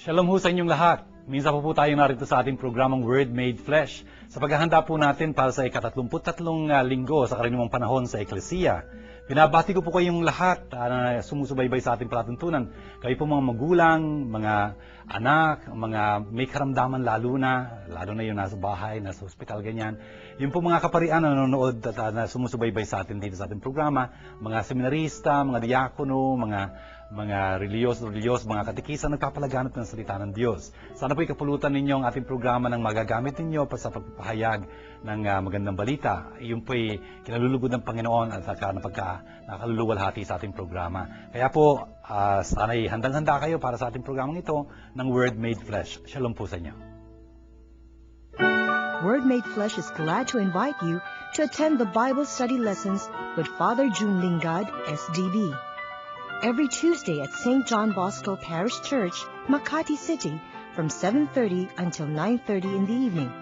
Shalom ho sa inyong lahat. Minsan po tayong narito sa ating programang Word Made Flesh sa paghahanda po natin para sa ika-33 linggo sa karaniwang panahon sa Eklesiya. Binabati ko po kayong lahat na sumusubaybay sa ating palatuntunan. Kayo po mga magulang, mga anak, mga may karamdaman lalo na yung nasa bahay, nasa hospital, ganyan. Yung po mga kaparian na nanonood at na sumusubaybay sa atin dito sa ating programa, mga seminarista, mga diakono, mga reliyos, mga katikisan, nagpapalaganap ng salita ng Diyos. Sana po ikapulutan ninyo ang ating programa ng magagamit ninyo para sa pagpapahayag ng magandang balita. Iyon po'y kinalulugod ng Panginoon at nakaluluwalhati sa ating programa. Kaya po, sana'y handang-handa kayo para sa ating programang ito ng Word Made Flesh. Shalom po sa inyo. Word Made Flesh is glad to invite you to attend the Bible study lessons with Father June Lingad, SDB. Every Tuesday at St. John Bosco Parish Church, Makati City, from 7:30 until 9:30 in the evening.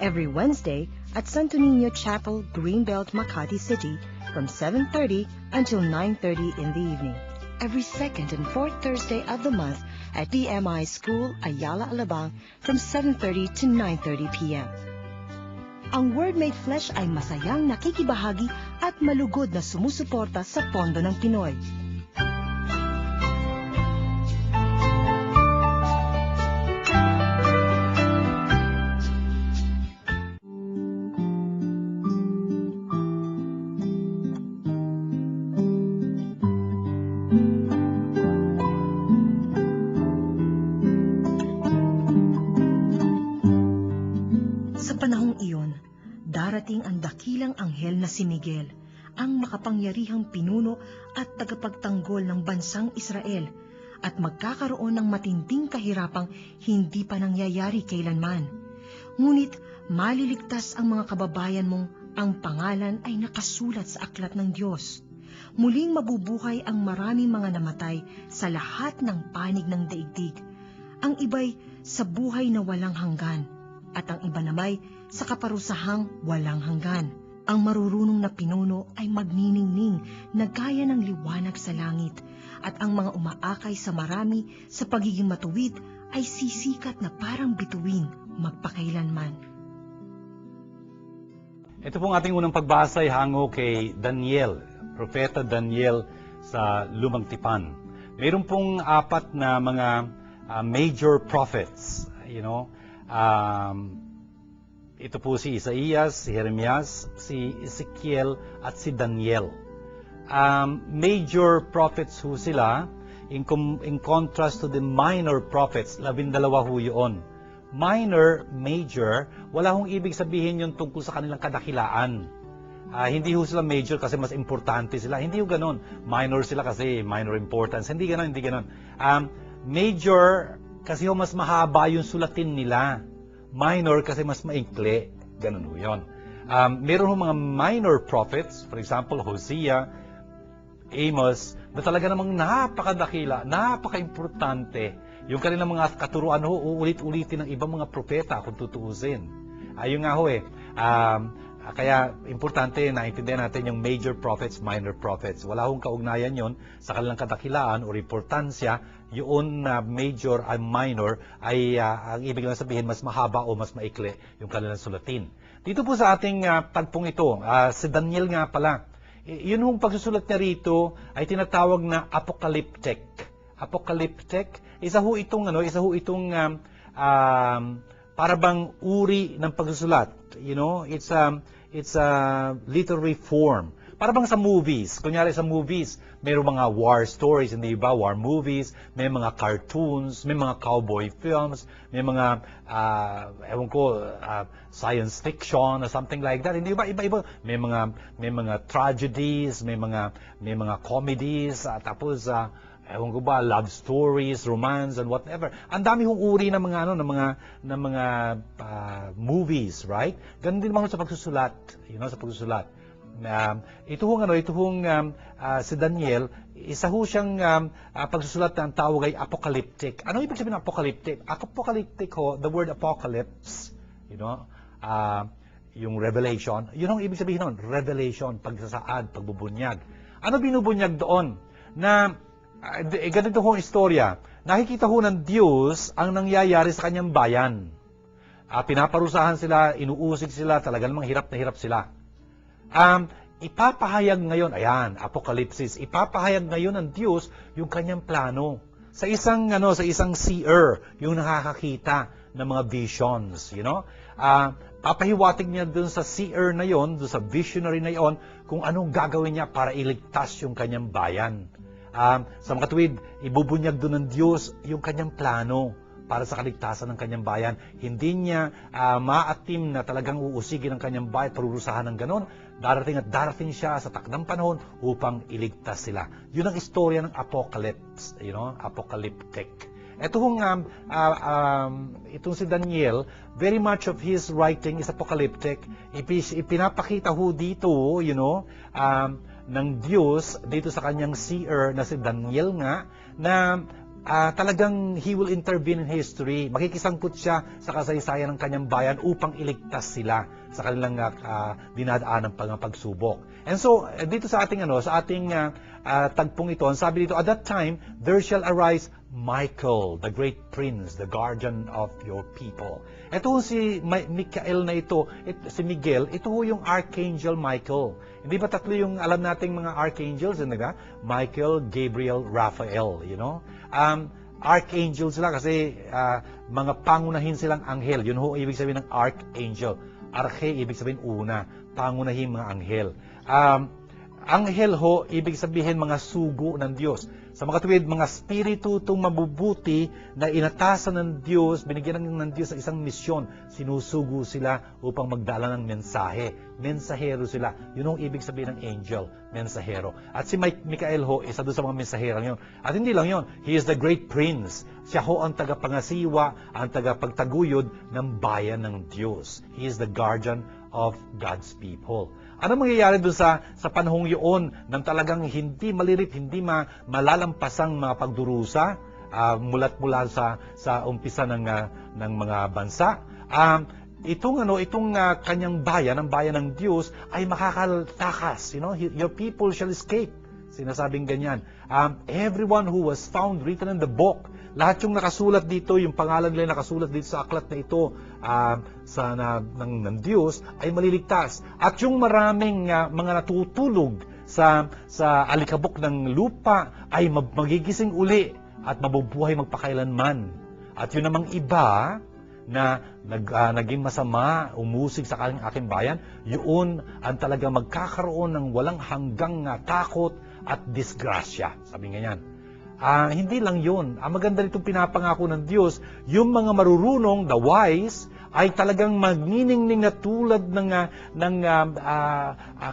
Every Wednesday at Santo Niño Chapel, Greenbelt, Makati City, from 7:30 until 9:30 in the evening. Every second and fourth Thursday of the month at DMI School, Ayala, Alabang, from 7:30 to 9:30 p.m. Ang Word Made Flesh ay masayang nakikibahagi at malugod na sumusuporta sa pondo ng Pinoy. Darating ang dakilang anghel na si Miguel, ang makapangyarihang pinuno at tagapagtanggol ng bansang Israel, at magkakaroon ng matinding kahirapang hindi pa nangyayari kailanman. Ngunit maliligtas ang mga kababayan mong ang pangalan ay nakasulat sa aklat ng Diyos. Muling mabubuhay ang maraming mga namatay sa lahat ng panig ng daigdig. Ang iba'y sa buhay na walang hanggan, at ang iba namay sa kaparusahang walang hanggan. Ang marurunong na pinuno ay magniningning na gaya ng liwanag sa langit, at ang mga umaakay sa marami sa pagiging matuwid ay sisikat na parang bituin magpakailanman. Ito pong ating unang pagbasa ay hango kay Daniel, Propeta Daniel sa Lumang Tipan. Mayroon pong 4 na mga major prophets, ito po si Isaías, si Jeremias, si Ezekiel at si Daniel. Major prophets ho sila in contrast to the minor prophets. 12 ho yun. Minor, major, wala hong ibig sabihin yun tungkol sa kanilang kadakilaan. Hindi ho sila major kasi mas importante sila. Hindi ho ganun. Minor sila kasi minor importance. Hindi ganun. Major kasi ho mas mahaba yung sulatin nila. Minor kasi mas maikli. Ganun ho yun. Meron ho mga minor prophets, for example, Hosea, Amos, na talaga namang napakadakila, napaka-importante. Yung kanilang mga katuruan ho, uulit-ulitin ng ibang mga propeta kung tutuusin. Ayun nga ho kaya importante na intindihan natin yung major prophets, minor prophets. Wala hong kaugnayan yon sa kanilang kadakilaan o importansya. Yun na major ay minor ay ang ibig lang sabihin mas mahaba o mas maikli yung kanilang sulatin. Dito po sa ating tagpong ito, si Daniel nga pala, yun hong pagsusulat niya rito ay tinatawag na apocalyptic. Apocalyptic, isa ho itong para bang uri ng pagsusulat. It's a literary form. Para bang sa movies. Kunyari sa movies, mayroong mga war stories, hindi ba? War movies, may mga cartoons, may mga cowboy films, may mga, science fiction or something like that. Hindi ba? Iba-iba. May mga tragedies, may mga comedies, tapos, love stories, romance, and whatever. Ang dami hong uri ng mga movies, right? Ganun din mga sa pagsusulat, sa pagsusulat. Si Daniel, isa ho siyang pagsusulat ng tawag ay apocalyptic. Ano ibig sabihin ng apocalyptic? Apocalyptic ho, the word apocalypse, yung revelation, yun ang ibig sabihin nun, revelation, pagsasaad, pagbubunyag. Ano binubunyag doon? Na ganito hong istorya nakikita ho ng Diyos ang nangyayari sa kanyang bayan. Pinaparusahan sila, inuusig sila, talaga namang hirap na hirap sila. Ipapahayag ngayon, ayan, Apokalipsis, ipapahayag ngayon ng Diyos yung kanyang plano. Sa isang seer, yung nakakakita ng mga visions, papahiwatig niya dun sa seer na yon, dun sa visionary na yon, kung anong gagawin niya para iligtas yung kanyang bayan. Sa mga tuwid, ibubunyag dun ng Diyos yung kanyang plano para sa kaligtasan ng kanyang bayan. Hindi niya maatim na talagang uusigin ang kanyang bayan, parurusahan ng ganon. Darating at darating siya sa takdang panahon upang iligtas sila. Yun ang istorya ng Apocalypse, apocalyptic. Itong si Daniel, very much of his writing is apocalyptic. Ipinapakita ho dito, ng Diyos dito sa kanyang seer na si Daniel nga, na talagang he will intervene in history. Makikisangkot siya sa kasaysayan ng kanyang bayan upang iligtas sila sa kanilang dinadaan ng pagsubok. And so, dito sa ating tagpong ito, ang sabi dito, at that time, there shall arise Michael, the great prince, the guardian of your people. Ito si Michael na ito, si Miguel, ito yung Archangel Michael. Hindi ba tatlo yung alam nating mga archangels? Michael, Gabriel, Raphael, Archangel sila kasi mga pangunahin silang anghel. Yun ho, ibig sabihin ng archangel. Arche, ibig sabihin una. Pangunahin mga anghel. Anghel ho, ibig sabihin mga sugo ng Diyos. Sa mga tuwid, mga spirito itong mabubuti na inatasan ng Diyos, binigyan ng Diyos ng isang misyon. Sinusugo sila upang magdala ng mensahe. Mensahero sila. Yun ang ibig sabihin ng angel, mensahero. At si Michael ho, isa doon sa mga mensaherang yun. At hindi lang yun, he is the great prince. Siya ho ang tagapangasiwa, ang tagapagtaguyod ng bayan ng Diyos. He is the guardian of God's people. Ano mangyayari doon sa panahong yun nang talagang hindi malirit, hindi malalampasang mga pagdurusa mula sa umpisa ng mga bansa? Itong kanyang bayan, ang bayan ng Diyos ay makakaltakas. Your people shall escape. Sinasabing ganyan. Everyone who was found written in the book, lahat yung nakasulat dito, yung pangalan nila nakasulat dito sa aklat na ito ng Diyos, ay maliligtas. At yung maraming mga natutulog sa alikabok ng lupa ay magigising uli at mabubuhay magpakailanman. At yun namang iba na naging masama, umusig sa aking bayan, yun ang talaga magkakaroon ng walang hanggang takot at disgrasya. Sabi nga yan. Hindi lang yun. Ang maganda nitong pinapangako ng Diyos, yung mga marurunong, the wise, ay talagang magniningning na tulad ng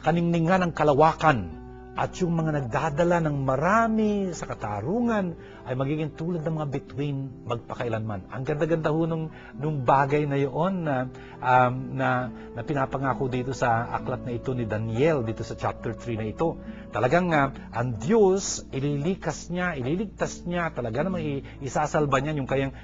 kaningningan ng kalawakan. At yung mga nagdadala ng marami sa katarungan ay magiging tulad ng mga bituin magpakailanman. Ang ganda-ganda ho nung bagay na yun na pinapangako dito sa aklat na ito ni Daniel, dito sa chapter 3 na ito. Talagang ang Diyos, ililigtas niya, talaga naman isasalba niya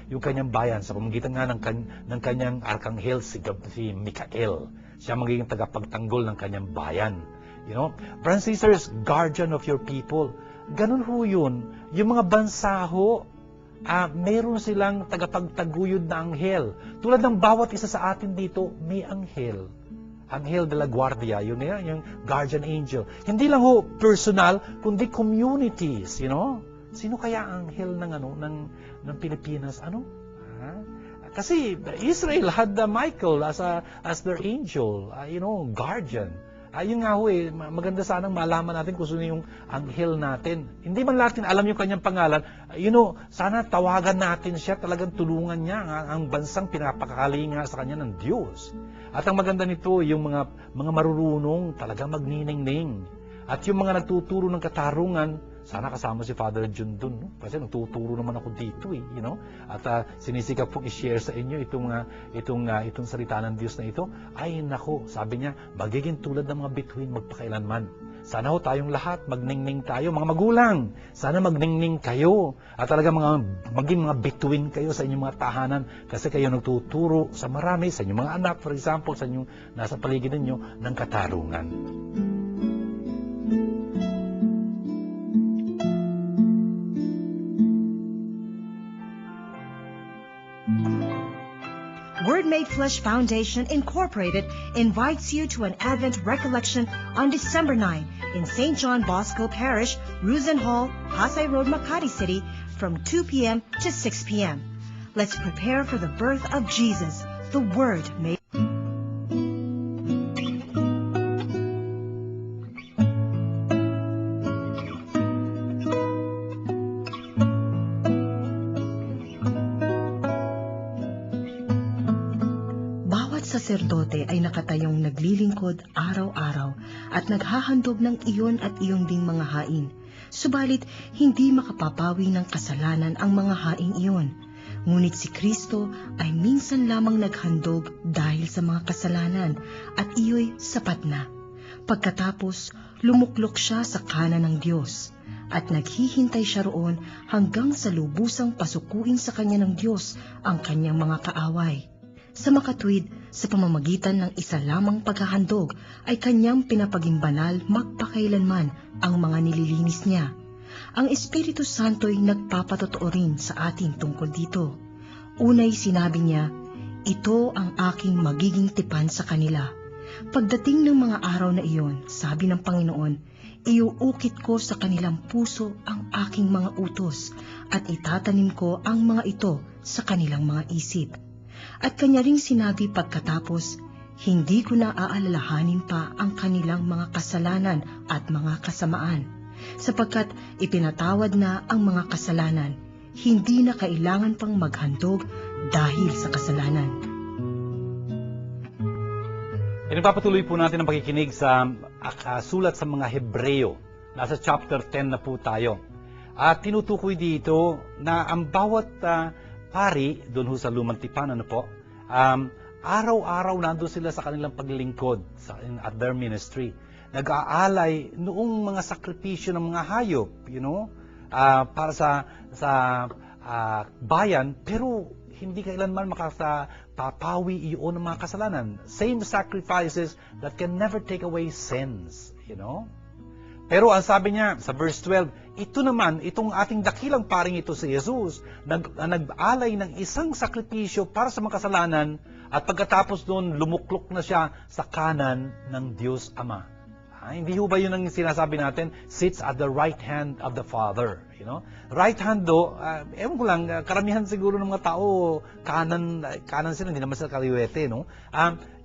yung kanyang bayan sa pamamagitan nga ng kanyang arkanghel si Michael. Siya magiging tagapagtanggol ng kanyang bayan. Brothers and sisters, guardian of your people. Ganun ho yun. Yung mga bansa ho, meron silang tagapagtaguyod na anghel. Tulad ng bawat isa sa atin dito, may anghel. Anghel de la Guardia, yun yung guardian angel. Hindi lang ho personal, kundi communities, Sino kaya anghel ng Pilipinas? Kasi Israel had Michael as their angel, guardian. Ayun nga ho maganda sanang malaman natin kung sino yung anghel natin. Hindi man natin alam yung kanyang pangalan, sana tawagan natin siya, talagang tulungan niya ang bansang pinapakalinga sa kanya ng Diyos. At ang maganda nito, yung mga marurunong talagang magniningning. At yung mga nagtuturo ng katarungan, sana kasama si Father Jun dun, no? Kasi nagtuturo naman ako dito At sinisikap pong i-share sa inyo itong salita ng Diyos na ito. Ay nako, sabi niya, magiging tulad ng mga bituin magpakailanman. Sana ho tayong lahat, magningning tayo, mga magulang. Sana magningning kayo. At talaga maging mga bituin kayo sa inyong mga tahanan. Kasi kayo nagtuturo sa marami, sa inyong mga anak, for example, sa inyong nasa paligid ninyo, ng katarungan. Flesh Foundation Incorporated invites you to an Advent recollection on December 9 in St. John Bosco Parish, Ruzen Hall, Pasay Road, Makati City from 2 p.m. to 6 p.m. Let's prepare for the birth of Jesus, the Word made. Saserdote ay nakatayong naglilingkod araw-araw at naghahandog ng iyon at iyong ding mga hain. Subalit, hindi makapapawi ng kasalanan ang mga haing iyon. Ngunit si Kristo ay minsan lamang naghandog dahil sa mga kasalanan at iyo'y sapat na. Pagkatapos, lumuklok siya sa kanan ng Diyos at naghihintay siya roon hanggang sa lubusang pasukuin sa kanya ng Diyos ang kanyang mga kaaway. Sa makatwid, sa pamamagitan ng isa lamang paghahandog, ay kanyang pinapaging banal magpakailanman ang mga nililinis niya. Ang Espiritu Santo'y nagpapatotoo rin sa atin tungkol dito. Unay sinabi niya, "Ito ang aking magiging tipan sa kanila." Pagdating ng mga araw na iyon, sabi ng Panginoon, "Iuukit ko sa kanilang puso ang aking mga utos at itatanim ko ang mga ito sa kanilang mga isip." At kanya ring sinabi pagkatapos, "Hindi ko na aalalahanin pa ang kanilang mga kasalanan at mga kasamaan, sapagkat ipinatawad na ang mga kasalanan, hindi na kailangan pang maghandog dahil sa kasalanan." Pinagpapatuloy po natin ang pakikinig sa sulat sa mga Hebreo. Nasa chapter 10 na po tayo. At tinutukoy dito na ang bawat pari, doon ho sa lumang tipan, araw-araw nandun sila sa kanilang paglilingkod at their ministry. Nag-aalay noong mga sakripisyo ng mga hayop, para sa bayan, pero hindi kailanman makatapawi iyon ng mga kasalanan. Same sacrifices that can never take away sins, Pero ang sabi niya sa verse 12, itong ating dakilang paring ito si Jesus, nag-alay ng isang sakripisyo para sa mga kasalanan at pagkatapos doon, lumuklok na siya sa kanan ng Diyos Ama. Hindi ho ba yun ang sinasabi natin? Sits at the right hand of the Father. Right hand do, ewan ko lang, karamihan siguro ng mga tao, kanan sila, hindi naman sila kaliwete,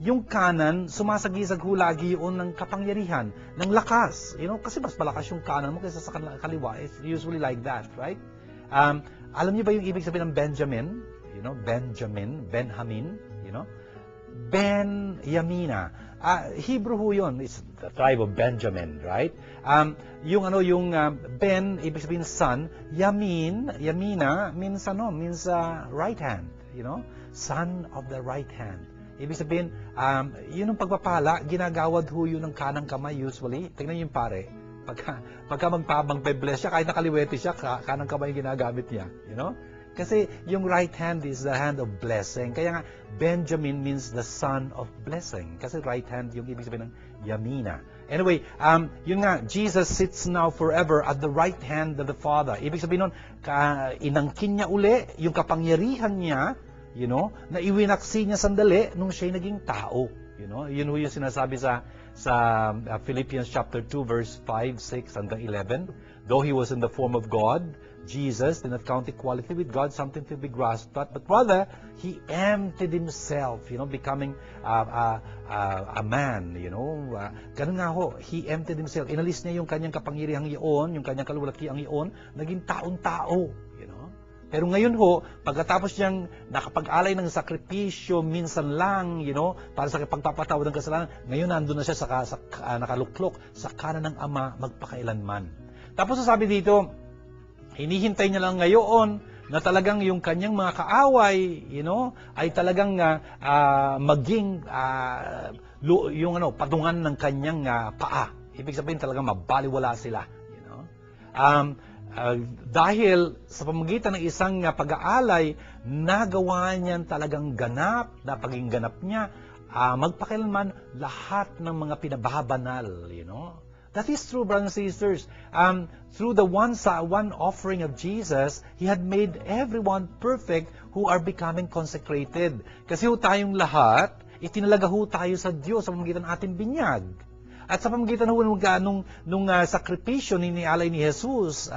yung kanan, sumasagisag ho lagi yun ng kapangyarihan, ng lakas, kasi mas malakas yung kanan mo kaysa sa kaliwa. It's usually like that, right? Alam niyo ba yung ibig sabihin ng Benjamin? Benjamin, Ben-Yamina. Hebrew ho yun. It's the tribe of Benjamin, right? Yung Ben, ibig sabihin son. Yamina means right hand, son of the right hand. Ibig sabihin, yun ang pagpapala, ginagawad ho yun ng kanang kamay usually. Tingnan yung pare. Pagka magpabless siya, kahit nakaliwete siya, kanang kamay ginagamit niya, Kasi yung right hand is the hand of blessing. Kaya nga, Benjamin means the son of blessing. Kasi right hand yung ibig sabihin ng Yamina. Anyway, yun nga, Jesus sits now forever at the right hand of the Father. Ibig sabihin nun, inangkin niya uli yung kapangyarihan niya, na iwinaksi niya sandali nung siya'y naging tao. Yun yung sinasabi sa Philippians chapter 2, verse 5, 6, hanggang 11. Though he was in the form of God, Jesus did not count equality with God something to be grasped at, but rather, he emptied himself, becoming a man, Ganun nga ho, he emptied himself. Inalis niya yung kanyang kapangyarihang iyon, yung kanyang kalulakiang iyon, naging taon-tao, Pero ngayon ho, pagkatapos niyang nakapag-alay ng sakripisyo minsan lang, para sa pagpapatawad ng kasalanan, ngayon nandun na siya nakaluklok sa kanan ng Ama magpakailanman. Tapos sasabi dito, hinihintay niya lang ngayon na talagang yung kanyang mga kaaway, ay talagang maging patungan ng kanyang paa. Ibig sabihin talagang mabaliwala sila, dahil sa pamamagitan ng isang pag-aalay, nagawa niyan talagang ganap, napaging ganap niya, magpakailanman lahat ng mga pinababanal, That is true, brothers and sisters. Through the one offering of Jesus, He had made everyone perfect who are becoming consecrated. Kasi ho tayong lahat, itinalaga ho tayo sa Diyos sa pamamagitan ng ating binyag. At sa pamamagitan ho nung sakripisyo inialay ni Jesus,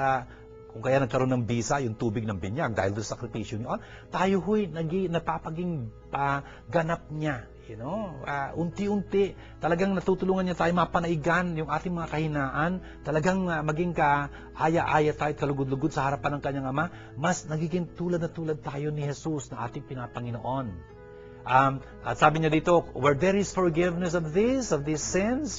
kung kaya nagkaroon ng bisa, yung tubig ng binyag, dahil doon sa sakripisyo niyon, tayo ho'y napapaging ganap niya. Unti-unti, talagang natutulungan niya tayo mapanaigan yung ating mga kahinaan, talagang maging kaaya-aya tayo at kalugod-lugod sa harapan ng kanyang Ama, mas nagiging tulad na tulad tayo ni Jesus na ating pinapanginoon. At sabi niya dito, where there is forgiveness of these sins,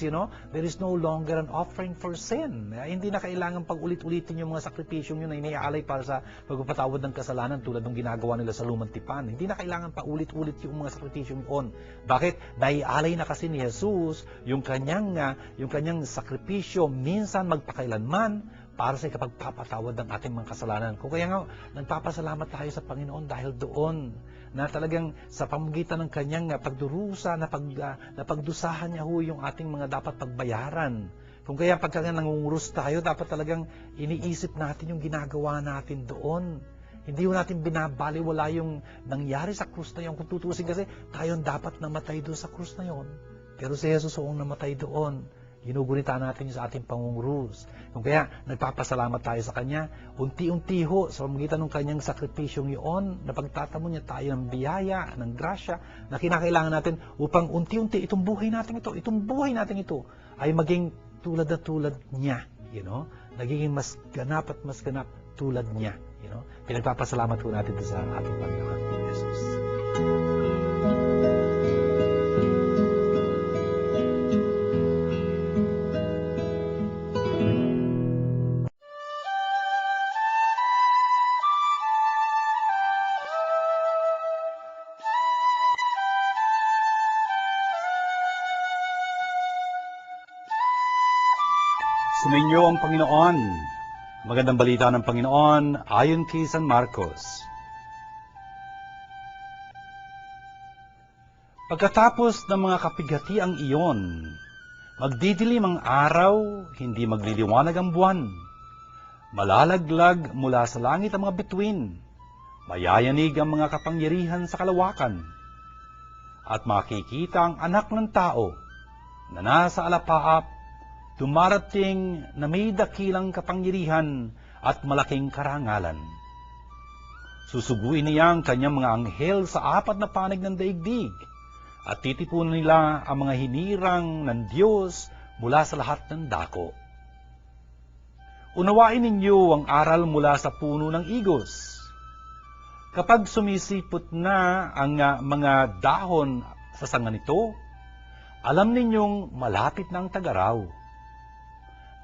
there is no longer an offering for sin. Hindi na kailangan pag-ulit-ulitin yung mga sakripisyong yun na iniaalay para sa pagpapatawad ng kasalanan tulad ng ginagawa nila sa lumang tipan. Hindi na kailangan pa ulit-ulit yung mga sakripisyong yun. Bakit? Naialay na kasi ni Jesus yung kanyang sakripisyo minsan magpakailanman para sa ikapagpapatawad ng ating mga kasalanan. Kung kaya nga, nagpapasalamat tayo sa Panginoon dahil doon na talagang sa pamamagitan ng kanyang pagdurusa na pagdusahan niya ho yung ating mga dapat pagbayaran. Kung kaya pagka nangungurus tayo, dapat talagang iniisip natin yung ginagawa natin doon. Hindi ho natin binabaliwala yung nangyari sa krus na yun. Kung tutusin kasi, tayo dapat namatay doon sa krus na yun. Pero si Jesus ang namatay doon. Ginugunita natin sa ating pangungurus. Kung kaya, nagpapasalamat tayo sa Kanya, unti-unti ho, sa pamamagitan ng Kanyang sakripisyong iyon, na pagtatamo niya tayo ng biyaya, ng grasya, na kinakailangan natin upang unti-unti itong buhay natin ito, ay maging tulad na tulad niya. Nagiging mas ganap at mas ganap tulad niya. Pinagpapasalamat ho natin sa ating Panginoon, Jesus. Sumainyo ang Panginoon. Magandang balita ng Panginoon ayon kay San Marcos. Pagkatapos ng mga kapigatiang iyon, magdidilim ang araw, hindi magliliwanag ang buwan. Malalaglag mula sa langit ang mga bituin. Mayayanig ang mga kapangyarihan sa kalawakan. At makikita ang anak ng tao na nasa alapaap, dumarating na may dakilang kapangyarihan at malaking karangalan. Susuguin niya ang kanyang mga anghel sa apat na panig ng daigdig at titipunin nila ang mga hinirang ng Diyos mula sa lahat ng dako. Unawain ninyo ang aral mula sa puno ng igos. Kapag sumisipot na ang mga dahon sa sanga nito, alam ninyong malapit na ang tag-araw.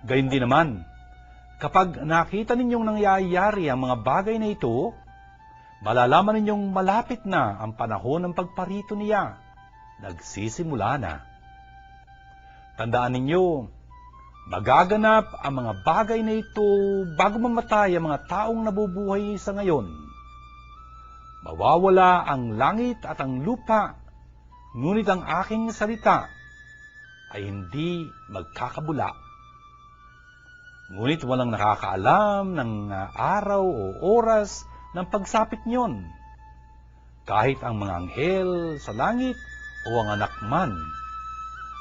Gayun din naman, kapag nakita ninyong nangyayari ang mga bagay na ito, malalaman ninyong malapit na ang panahon ng pagparito niya. Nagsisimula na. Tandaan ninyo, magaganap ang mga bagay na ito bago mamatay ang mga taong nabubuhay sa ngayon. Mawawala ang langit at ang lupa, ngunit ang aking salita ay hindi magkakabula. Ngunit walang nakakaalam ng araw o oras ng pagsapit niyon, kahit ang mga anghel sa langit o ang anak man.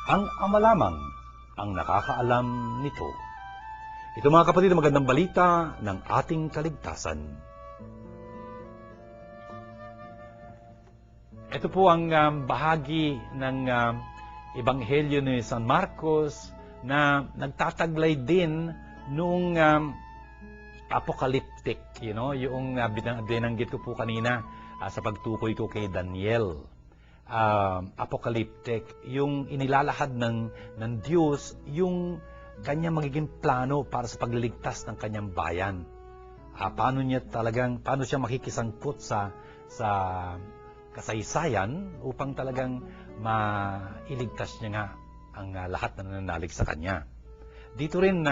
Ang Ama lamang ang nakakaalam nito. Ito mga kapatid, magandang balita ng ating kaligtasan. Ito po ang bahagi ng Ebanghelyo ni San Marcos na nagtataglay din noong apocalyptic, yung binanggit ko po kanina sa pagtukoy ko kay Daniel. Apocalyptic, yung inilalahad ng Diyos, yung kanyang magiging plano para sa pagliligtas ng kanyang bayan. Paano siya makikisangkot sa kasaysayan upang talagang mailigtas niya nga ang lahat na nananalig sa kanya. Dito rin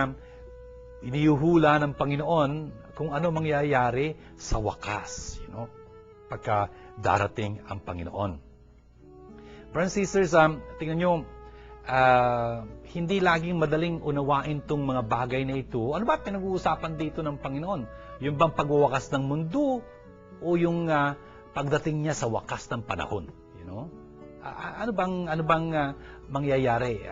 inihuhula ng Panginoon kung ano mangyayari sa wakas, pagka darating ang Panginoon. Brothers and sisters, tingnan nyo, hindi laging madaling unawain tong mga bagay na ito. Ano ba pinag-uusapan dito ng Panginoon? Yung bang pagwawakas ng mundo o yung pagdating niya sa wakas ng panahon? You know? Ano bang mangyayari?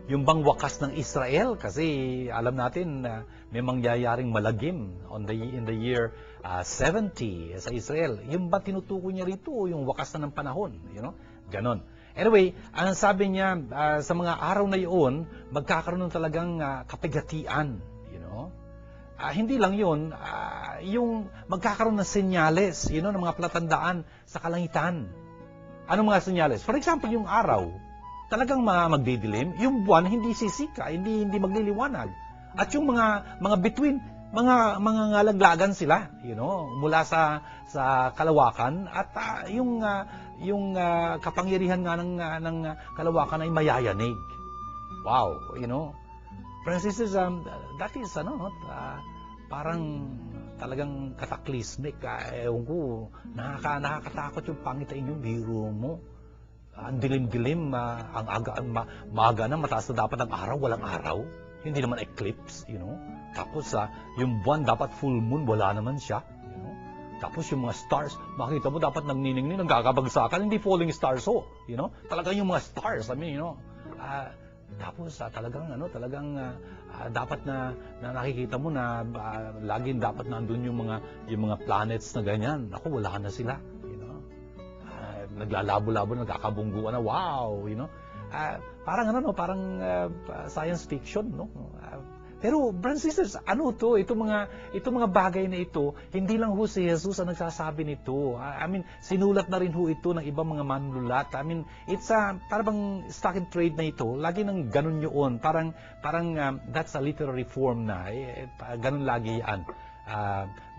Yung bang wakas ng Israel? Kasi alam natin may mangyayaring malagim in the year 70 sa Israel. Yung ba tinutukoy niya rito o yung wakas na ng panahon? You know? Ganon. Anyway, ang sabi niya sa mga araw na iyon, magkakaroon ng talagang kapigatian. You know? Hindi lang yun, yung magkakaroon ng senyales, ng mga palatandaan sa kalangitan. Anong mga senyales? For example, yung araw, talagang magdidilim. Yung buwan, hindi sisika, hindi magliliwanag. At yung mga between, mga ngalaglagan sila, mula sa kalawakan. At yung kapangyarihan nga ng kalawakan ay mayayanig. Wow, Friends, that is, parang talagang kataklismic. Ewan ko, nakakatakot yung pangitain yung biro mo. Ang dilim-dilim, ang maaga na, mataas na dapat ang araw, walang araw. Hindi naman eclipse, Tapos, yung buwan, dapat full moon, wala naman siya. Tapos yung mga stars, makita mo dapat nagniningning, nagkakabagsakan, hindi falling stars Talagang yung mga stars, tapos talagang dapat na nakikita mo na laging dapat nandun yung mga planets na ganyan. Ako, wala na sila, naglalabo-labo, nagkakabungguan na, wow, parang parang science fiction, Pero, brothers and sisters, itong mga bagay na ito, hindi lang si Jesus ang nagsasabi nito. Sinulat na rin ito ng ibang mga manunulat. It's parang stock and trade na ito. Lagi nang ganun yun. Parang that's a literary form na. Ganun lagi yan.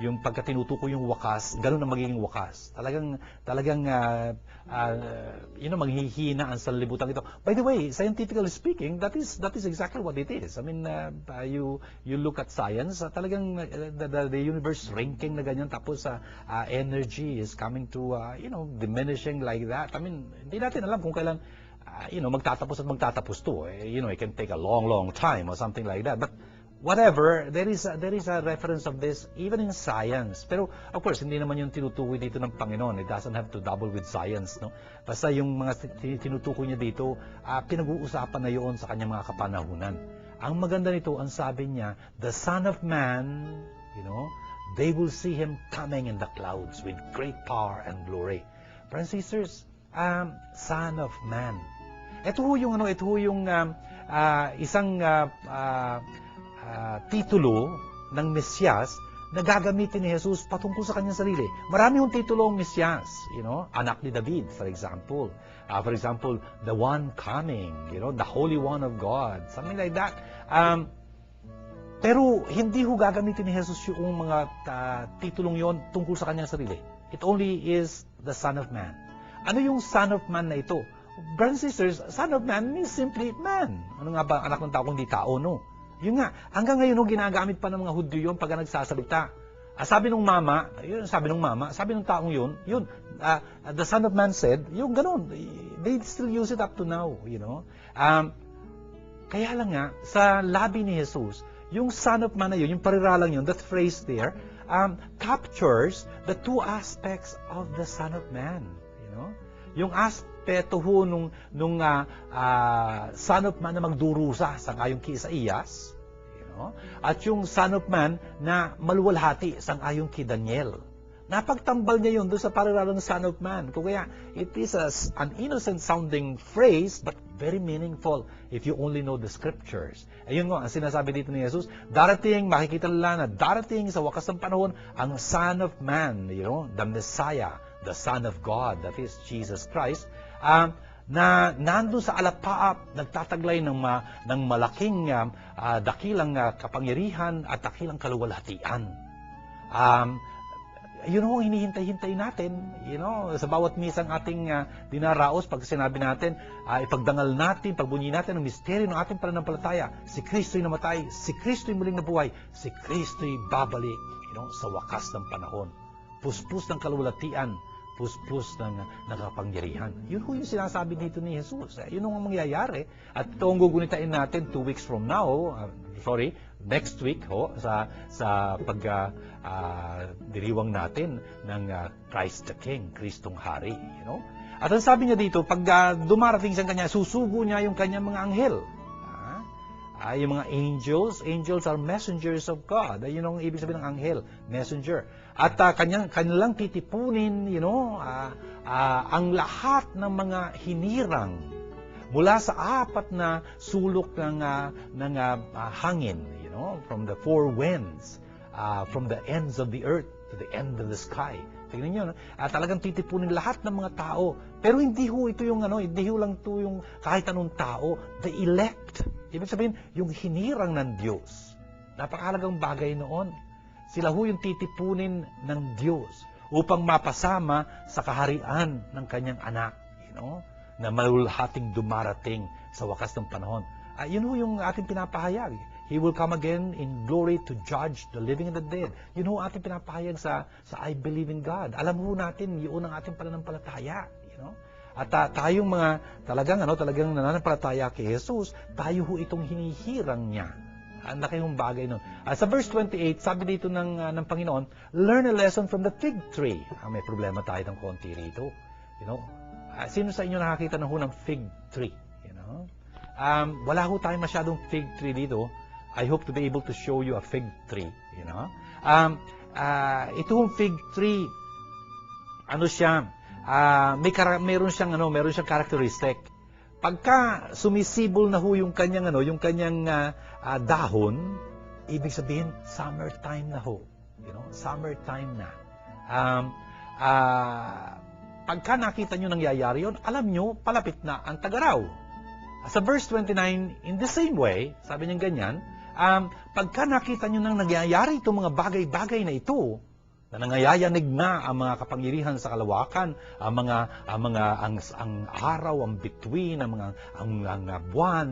Yung pagka tinutukoy yung wakas, ganun ang magiging wakas. Talagang maghihina ang sanlibutan ito. By the way, scientifically speaking, that is exactly what it is. You look at science, talagang the universe shrinking na ganyan, tapos energy is coming to diminishing like that. Hindi natin alam kung kailan magtatapos to. It can take a long time or something like that. But whatever, there is a reference of this even in science. Pero of course, hindi naman yung tinutukoy dito ng Panginoon. It doesn't have to double with science, Basta yung mga tinutukoy niya dito, pinag-uusapan na yun sa kanyang mga kapanahunan. Ang maganda nito, ang sabi niya, the Son of Man, they will see Him coming in the clouds with great power and glory. Friends and sisters, Son of Man. Ito yung isang titulo ng Mesyas na gagamitin ni Jesus patungkol sa kanyang sarili. Marami yung titulo ng Mesyas, anak ni David, for example. For example, the one coming, the Holy One of God, something like that. Pero hindi ho gagamitin ni Jesus yung mga titulong yon tungkol sa kanyang sarili. It only is the Son of Man. Ano yung Son of Man na ito? Brothers and sisters, Son of Man means simply man. Ano nga ba anak ng tao kung di tao, Yun nga, hanggang ngayon ginagamit pa ng mga Hudyo yun pag nagsasalita. Sabi ng taong yun, the Son of Man said, yung ganun, they still use it up to now, Kaya lang nga, sa labi ni Jesus, yung Son of Man na yun, yung pariralang yun, that phrase there, captures the two aspects of the Son of Man, Yung aspeto ho nung Son of Man na magdurusa sang-ayon kay Isaías, at yung Son of Man na maluwalhati sang-ayon kay Daniel. Napagtambal niya yun doon sa pariralang Son of Man. Kung kaya, it is an innocent sounding phrase, but very meaningful if you only know the scriptures. Ayun nga, ang sinasabi dito ni Jesus, makikita nila na darating sa wakas ng panahon, ang Son of Man, the Messiah, the Son of God, that is Jesus Christ, na nandun sa alapaap, nagtataglay ng malaking dakilang kapangyarihan at dakilang kaluwalhatian. Yun ho, hinihintay-hintay natin, sa bawat misang ating dinaraos, pag sinabi natin, ipagdangal natin, pagbunyi natin ang misteryo ng ating pananampalataya. Si Kristo'y namatay, si Kristo'y muling nabuhay, si Kristo'y babalik, sa wakas ng panahon. Puspos ng kaluwalhatian, plus ng kapangyarihan. Yun ho yung sinasabi dito ni Jesus. Yun ang mangyayari. At ito ang gugunitain natin 2 weeks from now, next week sa diriwang natin ng Christ the King, Kristong Hari. At ang sabi niya dito, pag dumarating sa kanya, susugo niya yung kanyang mga anghel. Yung mga angels are messengers of God. Yun ang ibig sabihin ng anghel, messenger. At kanilang titipunin, ang lahat ng mga hinirang mula sa 4 na sulok ng hangin, from the 4 winds, from the ends of the earth to the end of the sky. Tingnan niyo, talagang titipunin lahat ng mga tao. Pero hindi ho ito yung hindi ho lang ito yung kahit anong tao, the elect. Ibig sabihin, yung hinirang ng Diyos. Napakahalagang bagay noon. Sila ho yung titipunin ng Diyos upang mapasama sa kaharian ng kanyang anak, na malulhating dumarating sa wakas ng panahon. Yun ho yung ating pinapahayag. He will come again in glory to judge the living and the dead. Yun ho ating pinapahayag sa I believe in God. Alam ho natin, yun ang ating pananampalataya. At tayong mga talagang nananampalataya kay Jesus, tayo ho itong hinihirang niya. Ang laki yung bagay nun. Sa verse 28, sabi dito ng Panginoon, learn a lesson from the fig tree. May problema tayo ng konti rito. Sino sa inyo nakakita na ho ng fig tree? Wala ho tayong masyadong fig tree dito. I hope to be able to show you a fig tree. Ito hong fig tree, meron siyang characteristic. Pagka sumisibol na ho yung kanyang dahon, ibig sabihin summertime na ho. Summertime na. Pagka nakita nyo nangyayari yun, alam nyo, palapit na ang tag-araw. Sa verse 29, in the same way, sabi niya ganyan, pagka nakita nyo nang nangyayari itong mga bagay-bagay na ito, na nangayayanig na ang mga kapangyarihan sa kalawakan, ang araw, ang bituin, ang buwan,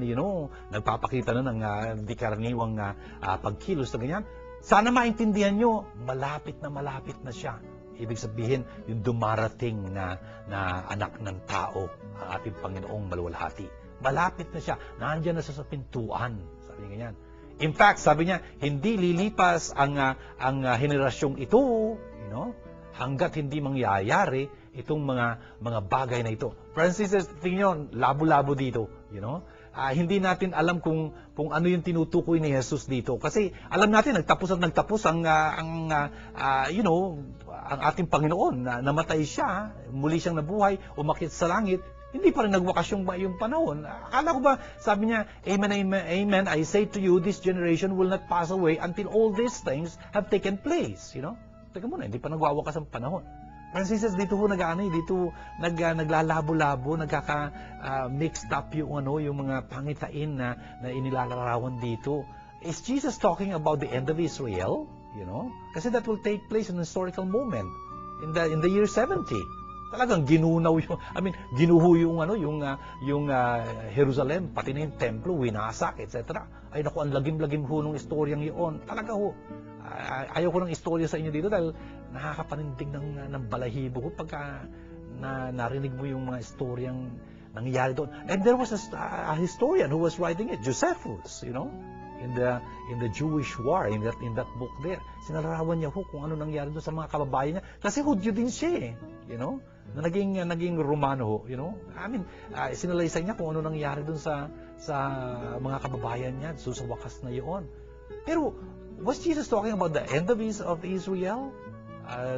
nagpapakita na ng di karaniwang pagkilos na ganyan. Sana maintindihan nyo, malapit na siya. Ibig sabihin, yung dumarating na anak ng tao, ang ating Panginoong maluwalhati. Malapit na siya. Nandiyan na sa pintuan. Sabi niya ganyan. In fact, sabi niya, hindi lilipas ang henerasyong ito, hanggat hindi mangyayari itong mga bagay na ito. Francis, tingnan nyo, labo-labo dito, hindi natin alam kung ano yung tinutukoy ni Jesus dito. Kasi alam natin, nagtapos ang ating Panginoon, na namatay siya, muli siyang nabuhay, umakyat sa langit, hindi pa rin nagwakas yung panahon. Akala ko ba, sabi niya, Amen, amen, I say to you, this generation will not pass away until all these things have taken place. Teka muna, hindi pa nagwawakas ang panahon. Francis, dito ho naglalabo-labo, nagkaka-mixed up yung mga pangitain na inilalarawan dito. Is Jesus talking about the end of Israel? Kasi that will take place in a historical moment in the year 70. Talagang ginunaw ginuho yung Jerusalem, pati na yung templo, winasak, etc. Ay naku, ang lagim-lagim ho nung istoryang yun. Talaga ho. Ayaw ko ng istorya sa inyo dito dahil nakakapanindig ng balahibo ko pagka narinig mo yung mga istoryang nangyayari doon. And there was a historian who was writing it, Josephus, in the Jewish war, in that book there. Sinalarawan niya ho kung ano nangyari doon sa mga kababayan niya. Kasi Hudyo din siya na naging Romano ho, sinalaysay niya kung ano nangyari doon sa mga kababayan niya, so sa wakas na iyon. Pero was Jesus talking about the end of Israel?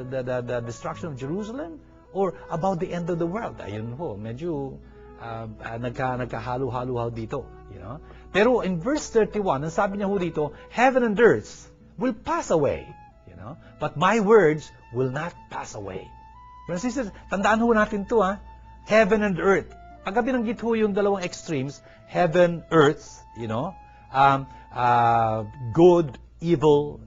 The destruction of Jerusalem? Or about the end of the world? Ayun ho, medyo nagkahalo-halo dito. Pero in verse 31, ang sabi niya ho dito, heaven and earth will pass away, but my words will not pass away. Brothers and sisters, tandaan ho natin to, heaven and earth. Pagka binanggit ho yung dalawang extremes, heaven, earth, good, evil,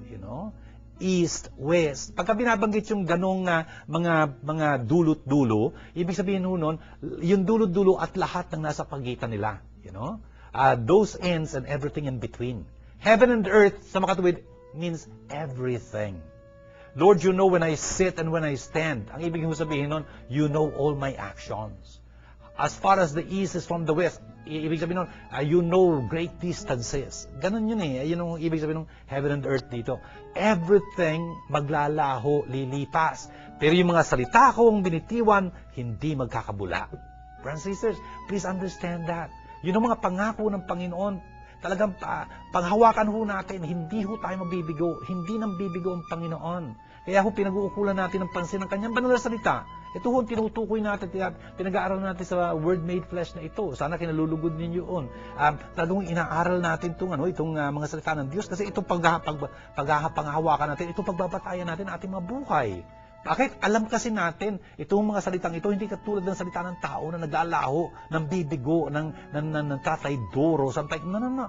east, west. Pagka binabanggit yung ganong mga dulot-dulo, ibig sabihin ho nun, yung dulot-dulo at lahat ng nasa pagitan nila, those ends and everything in between. Heaven and earth, sa makatuwid, means everything. Lord, you know when I sit and when I stand. Ang ibig mo sabihin nun, you know all my actions. As far as the east is from the west, ibig sabihin nun, you know great distances. Ganun yun eh. Yun ang ibig sabihin ng heaven and earth dito. Everything maglalaho, lilipas. Pero yung mga salita kong binitiwan, hindi magkakabula. Brothers and sisters, please understand that. Yun ang mga pangako ng Panginoon. Talagang panghawakan ho natin, hindi ho tayo mabibigo. Hindi nang bibigo ang Panginoon. Kaya ho pinag-uukulan natin ng pansin ng kanyang banal na salita. Ito ho, tinutukoy natin, pinag-aaral natin sa Word Made Flesh na ito. Sana kinalulugod ninyo yun. Talagang inaaral natin itong mga salita ng Diyos kasi itong panghahawakan natin, itong pagbabatayan natin ating mga buhay. Bakit? Alam kasi natin, itong mga salitang ito, hindi katulad ng salita ng tao na naglalaho, ng bibigo, ng tataydoro, something. No.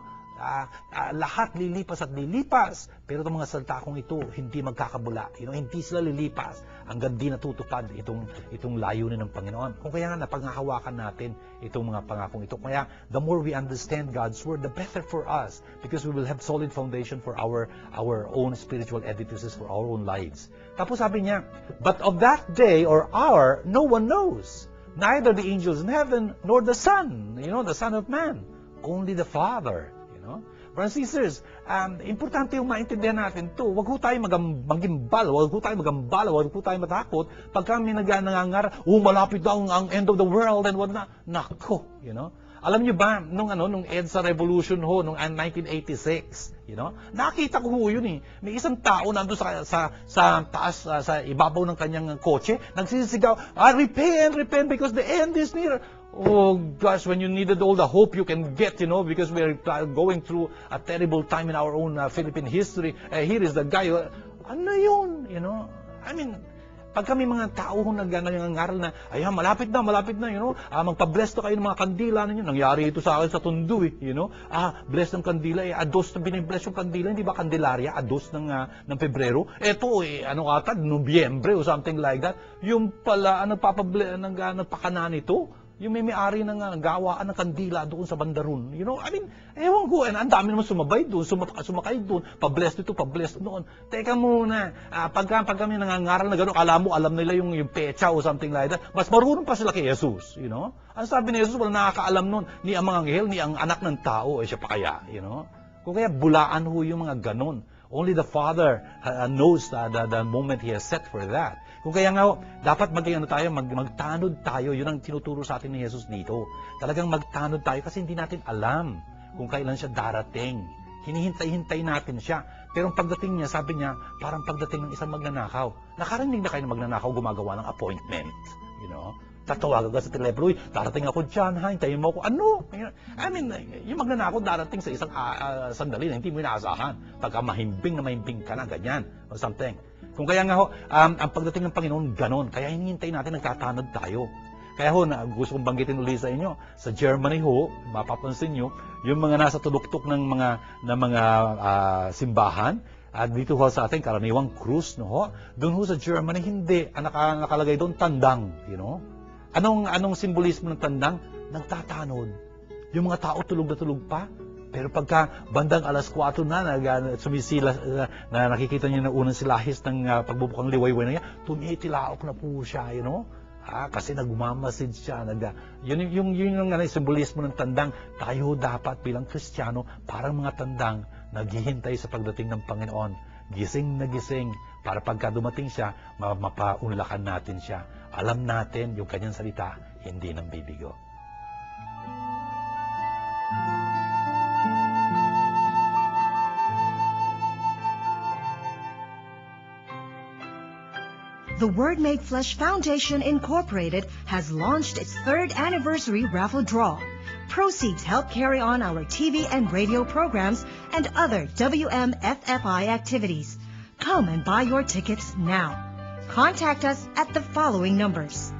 Lahat lilipas at lilipas. Pero itong mga salita kong ito, hindi magkakabula. Hindi sila lilipas hanggang di natutupad itong layunin ng Panginoon. Kung kaya nga napanghahawakan natin itong mga pangakong ito. Kaya the more we understand God's Word, the better for us. Because we will have solid foundation for our own spiritual edifices, for our own lives. Tapos sabi niya, but of that day or hour, no one knows. Neither the angels in heaven, nor the Son, the Son of Man. Only the Father. Brothers and sisters, importante yung maintindihan natin to. Huwag ho tayo magimbal, huwag ho tayo magambala, huwag ho tayo matakot. Pag kami nangangar, malapit daw ang end of the world and what na. Nako, Alam niyo ba, nung EDSA Revolution ho, nung 1986, nakita ko ho yun eh. May isang tao nandun sa taas, sa ibabaw ng kanyang kotse, nagsisigaw, repent because the end is near. Oh gosh, when you needed all the hope you can get, because we're going through a terrible time in our own Philippine history. Here is the guy, ano yun, I mean, pag kami mga tao nangangaral na, malapit na, magpa-bless to kayo ng mga kandila ninyo. Nangyari ito sa akin sa Tondo bless ng kandila, ados na binibless yung kandila, hindi ba Candelaria, ados ng Pebrero. Eto, Nobyembre o something like that. Yung pala, nagpakana nito. Yung may-ari ng gawaan ng kandila doon sa Bandaron. I mean, ewan ko, ang dami naman sumabay doon, sumakay doon, pa-bless dito, pa-bless doon. Teka muna, pag kami nangangaral na gano'n, alam nila yung pecha o something like that, mas marunong pa sila kay Jesus, Ang sabi ni Jesus, wala nakakaalam nun, ni ang mga anghel, ni ang anak ng tao, siya pa kaya, Kung kaya, bulaan ho yung mga ganon. Only the Father knows the moment He has set for that. Kung kaya nga, dapat magtanod tayo. Yun ang tinuturo sa atin ni Jesus dito. Talagang magtanod tayo kasi hindi natin alam kung kailan siya darating. Hinihintay-hintay natin siya. Pero ang pagdating niya, sabi niya, parang pagdating ng isang magnanakaw. Nakarinig na kayo ng magnanakaw gumagawa ng appointment. Tatawagan ka sa telepono, darating ako dyan, hintayin mo ako. Ano? I mean, yung magnanakaw darating sa isang sandali na hindi mo inaasahan. Pagka mahimbing ka na, ganyan, or something. Kung kaya nga ang pagdating ng Panginoon, ganon. Kaya hinihintay natin, nagtatanod tayo. Kaya gusto kong banggitin ulit sa inyo, sa Germany mapapansin nyo, yung mga nasa tuluktok ng mga simbahan, at dito sa ating karaniwang krus, doon sa Germany, hindi. Nakalagay doon, tandang, Anong simbolismo ng tandang? Nagtatanod. Yung mga tao tulog na tulog pa. Pero pagka bandang alas 4 na, sumisila, na nakikita niyo na unang silahis ng pagbubukang liwayway na niya, tumitilaok na po siya, kasi nagmamasid siya. Yun yung simbolismo ng tandang. Tayo dapat bilang Kristiyano, parang mga tandang, naghihintay sa pagdating ng Panginoon. Gising na gising, para pagka dumating siya, mapaunlakan natin siya. Alam natin yung kanyang salita, hindi nang bibigo. The Word Made Flesh Foundation Incorporated has launched its 3rd anniversary raffle draw. Proceeds help carry on our TV and radio programs and other WMFFI activities. Come and buy your tickets now. Contact us at the following numbers.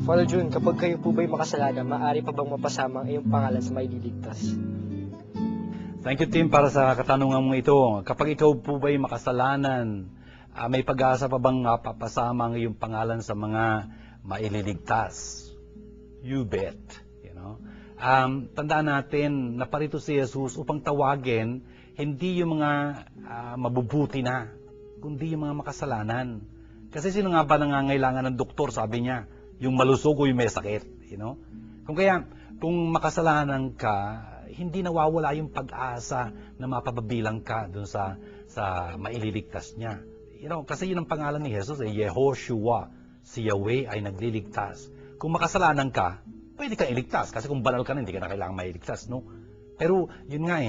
Father June, kapag kayo po ba'y makasalanan, maaari pa bang mapasama ang iyong pangalan sa maililigtas? Thank you, Tim, para sa katanungan mo ito. Kapag ikaw po ba'y makasalanan, may pag-asa pa bang papasama ang iyong pangalan sa mga maililigtas? You bet. You know? Tandaan natin na parito si Jesus upang tawagin hindi yung mga mabubuti na, kundi yung mga makasalanan. Kasi sino nga ba nangangailangan ng doktor, sabi niya? Yung malusog o yung may sakit. You know? Kung makasalanan ka, hindi nawawala yung pag-asa na mapapabilang ka dun sa maililigtas niya. You know, kasi yun ang pangalan ni Jesus, Yehoshua. Si Yahweh ay nagliligtas. Kung makasalanan ka, pwede kang iligtas. Kasi kung banal ka na, hindi ka na kailangan mailigtas, no? Pero yun nga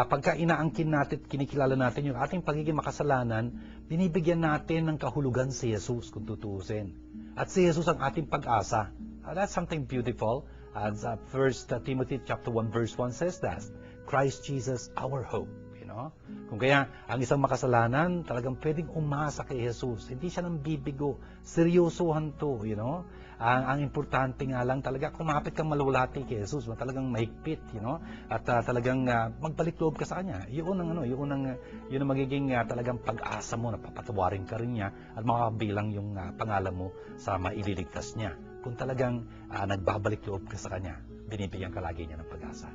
pagka inaangkin natin, kinikilala natin yung ating pagiging makasalanan, binibigyan natin ng kahulugan si Jesus kung tutuusin. At si Jesus ang ating pag-asa. That's something beautiful. As 1 Timothy chapter 1 verse 1 says that, Christ Jesus our hope. You know? Kung kaya ang isang makasalanan, talagang pwedeng umasa kay Jesus. Hindi siya nang bibigo. Seryosohan to, you know? Ang importante nga lang talaga, kumapit kang malulati kay Jesus, talagang mahigpit, you know? At talagang magbalik loob ka sa Kanya. Yun ang magiging talagang pag-asa mo, na papatawarin ka rin niya at makabilang yung pangalan mo sa maililigtas niya. Kung talagang nagbabalik loob ka sa Kanya, binibigyan ka lagi niya ng pag-asa.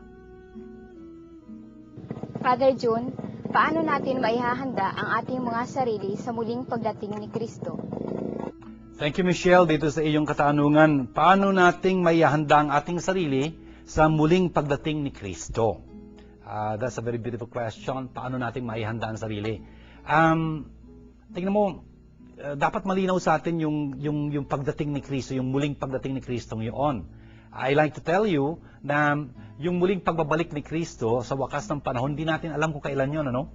Father June, paano natin maihahanda ang ating mga sarili sa muling pagdating ni Kristo? Thank you, Michelle, dito sa iyong katanungan. Paano nating maihahanda ang ating sarili sa muling pagdating ni Kristo? That's a very beautiful question. Paano nating maihahanda ang sarili? Tingnan mo, dapat malinaw sa atin yung pagdating ni Kristo, yung muling pagdating ni Kristo ngayon. I like to tell you na yung muling pagbabalik ni Kristo sa wakas ng panahon, hindi natin alam kung kailan yun, ano?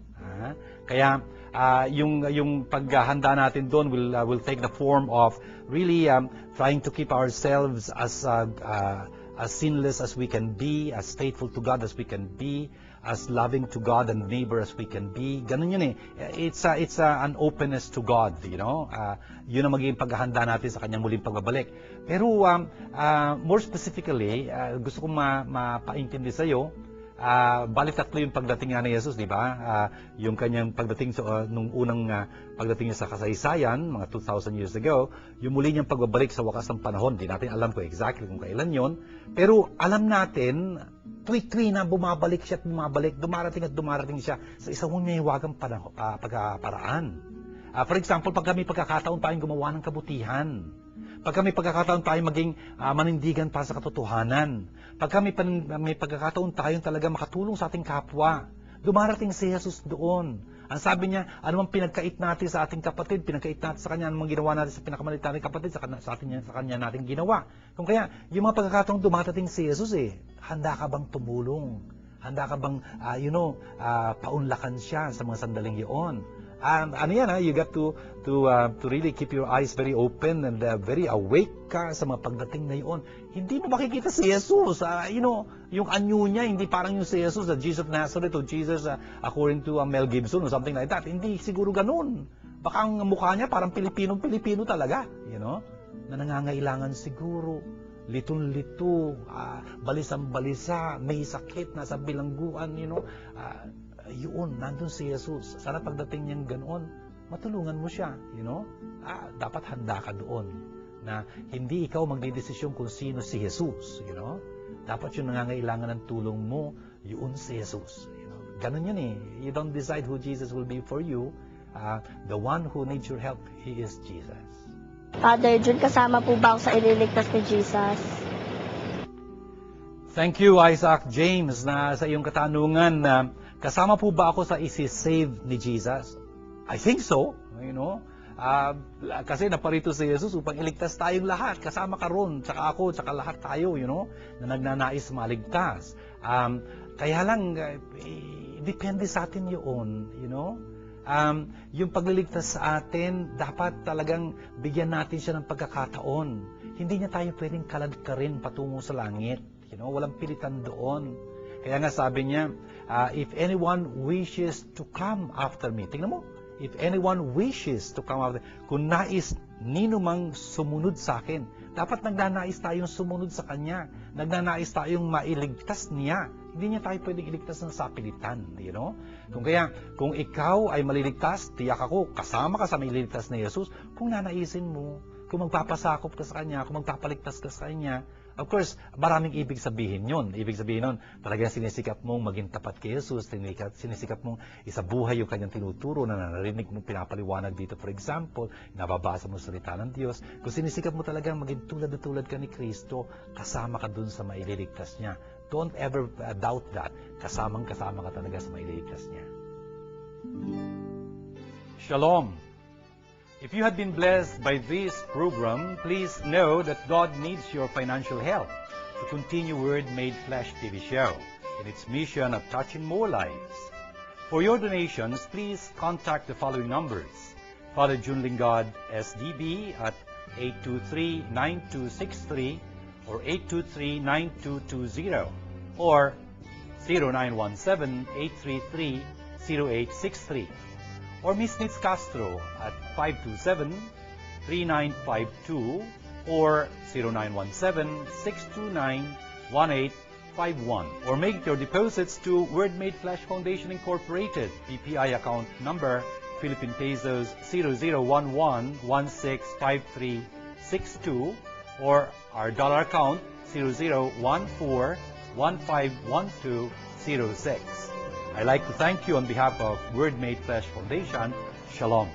Kaya yung paghahanda natin doon will take the form of really trying to keep ourselves as sinless as we can be, as faithful to God as we can be, as loving to God and neighbor as we can be. Ganun yun It's an openness to God, you know. Yun ang magiging paghahanda natin sa kanyang muling pagbabalik. Pero more specifically, gusto kong mapaintindi sa iyo. Bali tatlo yung pagdating nga ni Jesus, di ba? Yung kanyang pagdating nung unang pagdating niya sa kasaysayan, mga 2,000 years ago, yung muli niyang pagbabalik sa wakas ng panahon. Di natin alam ko exactly kung kailan yon. Pero alam natin, tuwi-tuwi na bumabalik siya at bumabalik, dumarating siya sa isang humihiwagang pagkaparaan. For example, pag kami pagkakataon tayong gumawa ng kabutihan, pag kami pagkakataon tayong maging manindigan para sa katotohanan, pag kami may pagkakataon tayong talaga makatulong sa ating kapwa, dumarating si Jesus doon. Ang sabi niya, anumang pinagkait natin sa ating kapatid, pinagkait natin sa kanya, anumang ginawa natin sa pinakamalit nating kapatid, sa kanya natin ginawa. Kung kaya, yung mga pagkakataong dumarating si Jesus handa ka bang tumulong? Handa ka bang, paunlakan siya sa mga sandaling iyon? You got to really keep your eyes very open and very awake ka sa mga pagdating na iyon. Hindi mo makikita si Jesus. Yung anyo niya, hindi parang yung si Jesus, Jesus of Nazareth o Jesus according to Mel Gibson or something like that. Hindi siguro ganun. Baka ang mukha niya parang Pilipino talaga. Na nangangailangan siguro. Litong-lito, balisang-balisa, may sakit, nasa bilangguan, yun, nandun si Jesus. Sana pagdating niyang ganoon, matulungan mo siya, dapat handa ka doon na hindi ikaw magdidesisyon kung sino si Jesus, Dapat yung nangangailangan ng tulong mo, yun si Jesus, Ganun yun You don't decide who Jesus will be for you. The one who needs your help, He is Jesus. Father June, kasama po ba ako sa ililigtas ni Jesus? Thank you, Isaac James, na sa iyong katanungan na kasama po ba ako sa isi-save ni Jesus? I think so, kasi naparito si Jesus upang iligtas tayong lahat. Kasama ka ron, tsaka ako, tsaka lahat tayo, na nagnanais maligtas. Kaya lang, depende sa atin yun, yung pagliligtas sa atin, dapat talagang bigyan natin siya ng pagkakataon. Hindi niya tayo pwedeng kaladkarin patungo sa langit. Walang pilitan doon. Kaya nga sabi niya, if anyone wishes to come after me, tingnan mo, if anyone wishes to come after me, kung nais ninumang sumunod sa akin, dapat nagnanais tayong sumunod sa Kanya. Nagnanais tayong mailigtas niya Hindi niya tayo pwedeng iligtas ng sapilitan, you know? Kung ikaw ay maliligtas, tiyak ako, kasama ka sa maliligtas na Jesus, kung nanaisin mo, kung magpapasakop ka sa Kanya, kung magpapaligtas ka sa Kanya. Of course, maraming ibig sabihin yun. Ibig sabihin nun, talagang sinisikap mong maging tapat kay Jesus, sinisikap mong isabuhay yung Kanyang tinuturo na narinig mong pinapaliwanag dito. For example, nababasa mo sa salita ng Diyos. Kung sinisikap mo talagang maging tulad na tulad ka ni Kristo, kasama ka dun sa maililigtas niya. Don't ever doubt that. Kasamang-kasama ka talaga sa maililigtas niya. Shalom! If you had been blessed by this program, please know that God needs your financial help to continue Word Made Flesh TV show in its mission of touching more lives. For your donations, please contact the following numbers. Father Jun Lingard, SDB at 823-9263 or 823-9220 or 0917-833-0863. Or Miss Nitz Castro at 527-3952 or 0917-629-1851. Or make your deposits to Word Made Flesh Foundation Incorporated, BPI account number Philippine Pesos 0011165362 or our dollar account 0014151206. I'd like to thank you on behalf of Word Made Flesh Foundation. Shalom.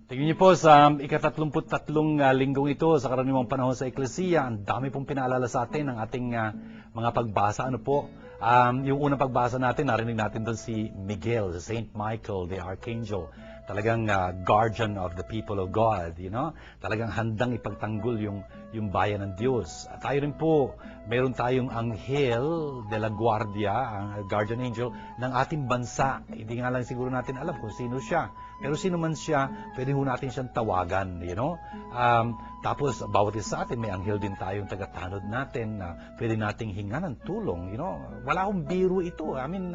Tingnan niyo po sa ika-33 linggong ito sa karaniwang panahon sa Eklesiya, ang dami pong pinaalala sa atin ng ating mga pagbasa. Ano po? Yung unang pagbasa natin, narinig natin doon si Miguel, Saint Michael, the Archangel. Talagang guardian of the people of God, you know? Talagang handang ipagtanggol yung bayan ng Diyos. At tayo rin po, meron tayong Anghel de la Guardia, ang guardian angel ng ating bansa. Hindi nga lang siguro natin alam kung sino siya. Pero sino man siya, pwede ho natin siyang tawagan, you know? Tapos, bawat isa sa atin, may anghel din tayong tagatanod natin na pwede nating hinga ng tulong, you know? Wala akong biro ito. I mean,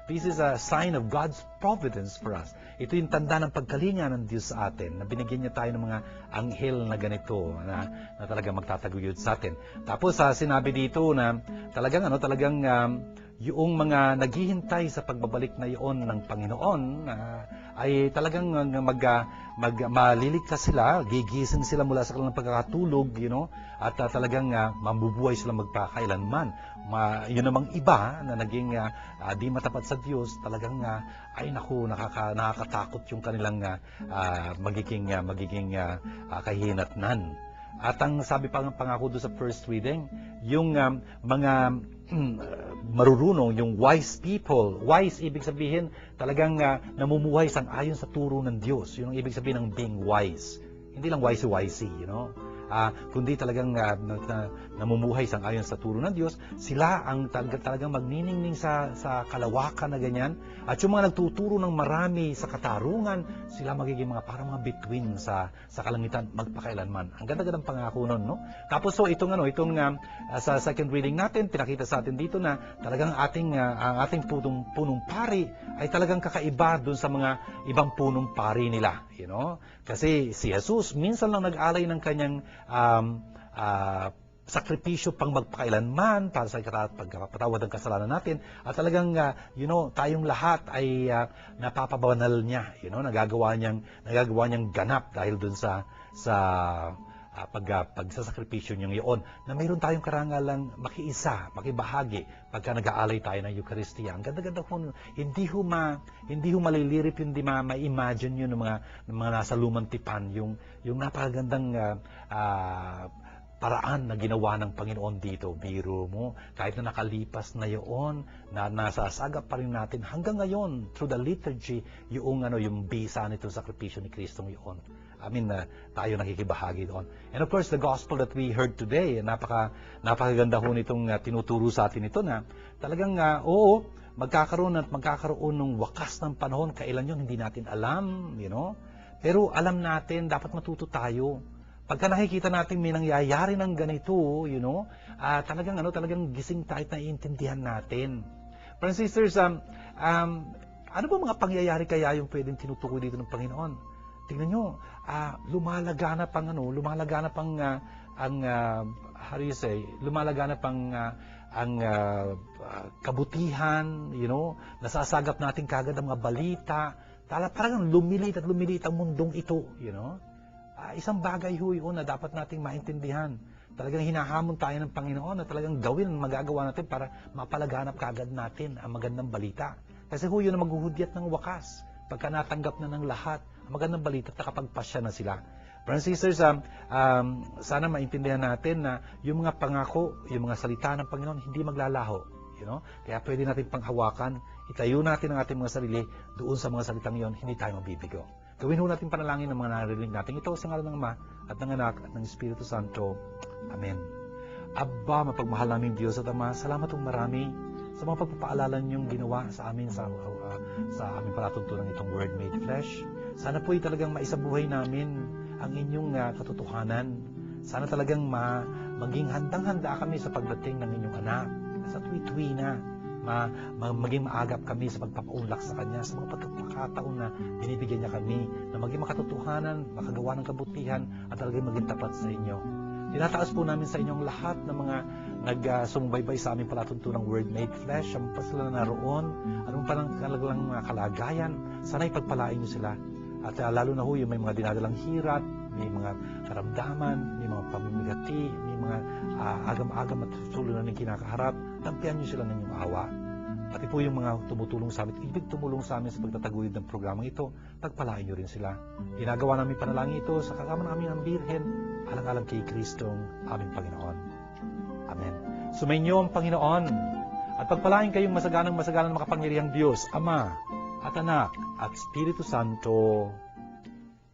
this is a sign of God's providence for us. Ito yung tanda ng pagkalinga ng Diyos sa atin, na binigyan niya tayo ng mga anghel na ganito, na talagang magtataguyod sa atin. Tapos, sinabi dito na talagang, yung mga naghihintay sa pagbabalik na iyon ng Panginoon, ay talagang maliligtas sila, gigising sila mula sa kanilang pagkakatulog, you know, at talagang mabubuhay sila magpakailanman. Yun namang iba na naging di matapat sa Diyos, talagang ay naku, nakakatakot yung kanilang magiging kahinatnan. At ang sabi pangako doon sa first reading, yung mga marurunong, yung wise people. Wise, ibig sabihin, talagang namumuhay sang-ayon sa turo ng Diyos. Yun ang ibig sabihin ng being wise. Hindi lang wisey-wisey, you know? Kundi talagang namumuhay sang-ayon sa turo ng Diyos. Sila ang talagang magniningning sa kalawakan na ganyan. At yung mga nagtuturo ng marami sa katarungan, sila magiging parang mga bituin sa kalangitan magpakailanman. Ang ganda-gandang pangako nun, no? Tapos itong sa second reading natin, pinakita sa atin dito na talagang ang ating punong pari ay talagang kakaiba dun sa mga ibang punong pari nila, you know? Kasi si Jesus minsan lang nag-alay ng kanyang sakripisyo pang magpakailanman para sa pagpapatawad ng kasalanan natin, at talagang tayong lahat ay napapabanal niya, nagagawa niyang ganap dahil dun sa pagsasakripisyo niyang iyon, na mayroon tayong karangalang makiisa, makibahagi pagka nag-aalay tayo ng Eucharistia. Ang ganda-ganda po, hindi ho malilirip yun, hindi ma-imagine yun ng mga nasa lumang tipan, yung napakagandang paraan na ginawa ng Panginoon dito. Biro mo, kahit na nakalipas na yun, na nasasagap pa rin natin hanggang ngayon through the liturgy yung bisa nito sakripisyo ni Kristong yun. Tayo nakikibahagi doon. And of course, the gospel that we heard today, napakaganda ho nitong tinuturo sa atin ito na talagang, magkakaroon ng wakas ng panahon. Kailan yun, hindi natin alam, Pero alam natin, dapat matuto tayo. Pagka nakikita natin may nangyayari ng ganito, talagang gising tayo at naiintindihan natin. Brothers and sisters, ano ba mga pangyayari kaya yung pwedeng tinutukoy dito ng Panginoon? Tingnan nyo, lumalaganap ang kabutihan, nasasagap natin kagad ang mga balita. Parang lumilit ang mundong ito, Isang bagay yun na dapat nating maintindihan. Talagang hinahamon tayo ng Panginoon na talagang gawin ang magagawa natin para mapalaganap kagad natin ang magandang balita. Kasi yun ang maghuhudyat ng wakas. Pagka natanggap na ng lahat ang magandang balita at nakapagpasya na sila. Brothers and sisters, sana maintindihan natin na yung mga pangako, yung mga salita ng Panginoon hindi maglalaho. Kaya pwede natin panghawakan, itayo natin ang ating mga sarili doon sa mga salitang yon, hindi tayo mabibigo. Gawin natin panalangin ng mga narinig natin. Ito sa ngalan ng Ama at ng Anak at ng Espiritu Santo. Amen. Abba, mapagmahal naming Diyos at Ama, salamat ng marami sa mga pagpapaalala niyong ginawa sa amin sa aming palatuntunan itong Word Made Flesh. Sana po'y talagang maisabuhay namin ang inyong katotohanan. Sana talagang maging handang-handa kami sa pagdating ng inyong anak. Sa tuwi-tuwi na. Maging maagap kami sa pagpapaunlak sa Kanya, sa mga pagkakataon na binibigyan niya kami, na maging makatotohanan, makagawa ng kabutihan, at talagang maging tapat sa inyo. Tinataas po namin sa inyong lahat ng mga nagsumubaybay sa aming palatuntunang Word Made Flesh, ang pa sila naroon, anong pa ng kalagayan, sana ipagpalain niyo sila. At lalo na yung may mga dinadalang hirap, may mga karamdaman, may mga pamimigati, may mga agam-agam at sulunan ng kinakaharap, tampihan niyo sila ng inyong awa. Pati po yung mga tumutulong sa amin, ibig tumulong sa amin sa pagtataguyod ng programang ito, pagpalain niyo rin sila. Ginagawa namin panalangin ito sa kasama namin ang Birhen, alang-alang kay Kristong aming Panginoon. Amen. Sumainyo ang Panginoon at pagpalain kayong masaganang makapangyarihang Diyos, Ama at Anak at Espiritu Santo.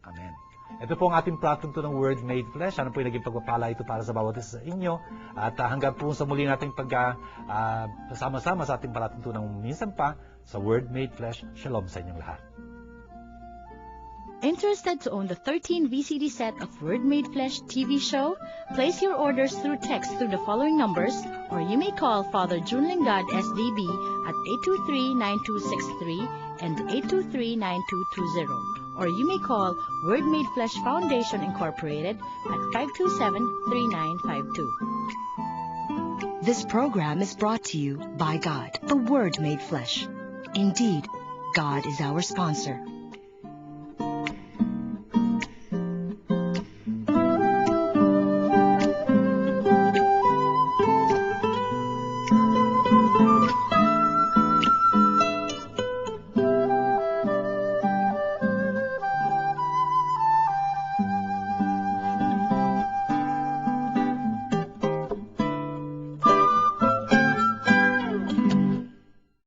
Amen. Ito po ang ating palatuntunan ng Word Made Flesh. Ano po yung naging pagpapala ito para sa bawat isa sa inyo. At hanggang po sa muli nating pagsama-sama sa ating palatuntunan minsan pa sa Word Made Flesh. Shalom sa inyong lahat. Interested to own the 13 VCD set of Word Made Flesh TV show? Place your orders through text through the following numbers, or you may call Father June Lingad SDB at 823-9263 and 823-9220. Or you may call Word Made Flesh Foundation Incorporated at 527-3952. This program is brought to you by God, the Word Made Flesh. Indeed, God is our sponsor.